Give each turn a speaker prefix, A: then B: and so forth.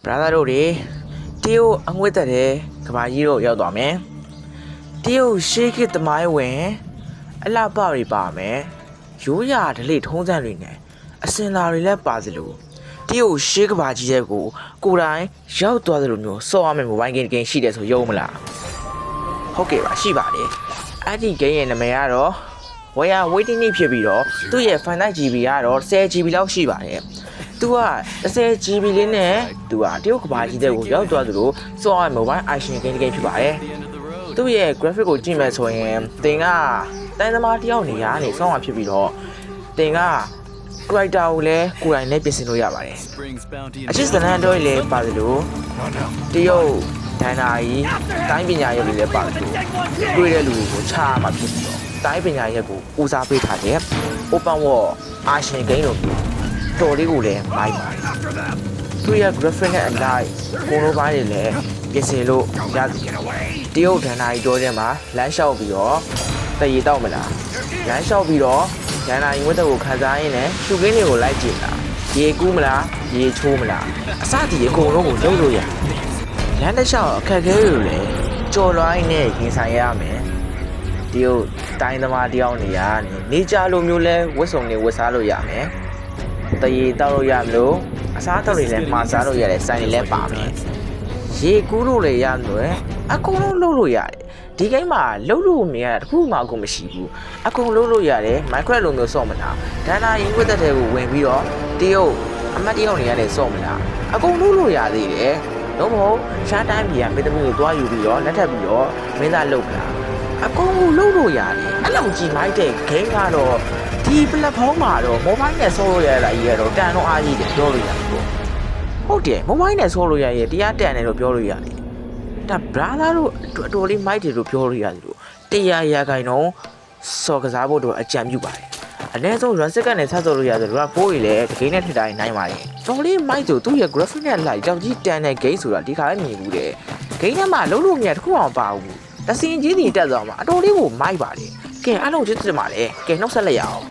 A: brother တို့တွေတရုတ်အငွေ့တက်တဲ့ကဘာကြီးတို့ရောက်သွားမယ်တရုတ်ရှေးခေတ်သမိုင်းဝင်အလှပတွေပါမယ်ရိုးရာဓလေ့ထုံးစံတွေနဲ့အစင်လာတွေလည်းပါသလိုတရုတ်ရှေးကဘာကြီးရဲ့ကိုယ်တိုင်ရောက်သွားသလိုမျိုးစောရမယ့် mobile game ရှိတယ်ဆိုယုံမလားဟုတ်ကဲ့ပါရှိပါတယ်အဲ့ဒီ game ရဲ့နာမည်ကတော့ဝယ်ရ waiting နေ့ဖြစ်ပြီးတော့သူ့ရဲ့ final GB ကတော့ 10GB လောက်ရှိပါတယ်သူက 10GB လေးနဲ့သူကတရုတ်ကဘာကြီးတဲ့ကိုရောက်သွားသလိုစောရမယ့် mobile action game ဖြစ်ပါတယ်သူ့ရဲ့ graphic ကိုကြည့်မယ်ဆိုရင်တင်ကတိုင်းသမားတယောက်နေရာနေစောင်းရဖြစ်ပြီးတော့တင်က character ကိုလည်းကိုယ်တိုင်နဲ့ပြင်ဆင်လို့ရပါတယ်အချစ်စနန်တော့လည်းပါသလိုတရုတ်ဒိုင်နာကြီးတိုင်းပညာရေးတွေလည်းပါသလိုတွေ့တဲ့လူတွေကိုချားမှဖြစ်ပြီးတော့တိုင်းပညာရေးကိုဦးစားပေးထားတဲ့ open world action game လို့တော်လေးကိုလည်းမိုက်ပါတယ်သူရဲ့ graphic နဲ့အလိုက်ကိုလိုပိုင်းတွေလည်းပြင်ဆင်လို့ရတယ်တရုတ်ဒိုင်နာကြီးတော်ထဲမှာလမ်းလျှောက်ပြီးတော့တရေတောက်မလားလမ်းလျှောက်ပြီးတော့ဒိုင်နာကြီးဝတ်တဲ့ကိုခံစားရင်းနဲ့ရှုခင်းတွေကိုလိုက်ကြည့်တာရေကူးမလားရေချိုးမလားအစတည်းအကုန်လုံးကိုလုပ်လို့ရတယ်လမ်းတစ်လျှောက်အခက်အခဲတွေလည်းကြော်လွှိုင်းနဲ့ရင်ဆိုင်ရမယ်တရုတ်တိုင်းသမားတယောက်နေရနေကြလိုမျိုးလဲဝတ်စုံတွေဝတ်စားလို့ရမယ်တရေတောက်လို့ရမလို့အစားအသောက်တွေလည်းမှားစားလို့ရတယ်ဆိုင်တွေလည်းပါမယ်ရေကူးလို့လည်းရမယ်အကုန်လုံးလုပ်လို့ရတယ်ဒီကိန်းမှာလှုပ်လို့မရတာတခုမှအကုန်မရှိဘူးအကုန်လှုပ်လို့ရတယ်မိုက်ခရက်လိုမျိုးစော့မလားဒန်နာရင်ဝတ်တဲ့ကိုဝင်ပြီးတော့တရုတ်အမတ်တယောက်နေရတယ်စော့မလားအကုန်လှုပ်လို့ရသေးတယ်တော့မဟုတ်ရှားတိုင်းပြည်ကမင်းသမီးကိုတွားယူပြီးတော့လက်ထပ်ပြီးတော့မင်းသားလှုပ်မလားအကုန်လှုပ်လို့ရတယ်အဲ့လိုကြည့်မိုက်တဲ့ဂိမ်းကတော့ဒီ platform မှာတော့ mobile နဲ့ဆော့လို့ရတာကြီးကတော့တန်တော့အားကြီးတယ်ပြောလို့ရတယ်ဟုတ်တယ် mobile နဲ့ဆော့လို့ရရင်တရားတန်တယ်လို့ပြောလို့ရတယ်ဒါ brother တို့အတော်လေးမိုက်တယ်လို့ပြောလို့ရတယ်လို့100ရာခိုင်နှုန်းစော်ကစားဖို့တော့အကြံပြုပါတယ်အနည်းဆုံး run စစ်ကနေဆက်စော်လို့ရတယ်လို့ပိုးရည်လေဒီ game နဲ့ထစ်တိုင်းနိုင်ပါတယ်တော်လေးမိုက်ဆိုသူ့ရဲ့ graphic နဲ့လိုက်ကြောက်ကြီးတန်တဲ့ game ဆိုတာဒီခါလည်းမြင်ဘူးတဲ့ game ထဲမှာလုံးလို့မရတခုမှမပါဘူးတစင်ကြီးစီတက်သွားမှာအတော်လေးကိုမိုက်ပါတယ်ကဲအားလုံးကျေးဇူးတင်ပါတယ်ကဲနှုတ်ဆက်လိုက်ရအောင်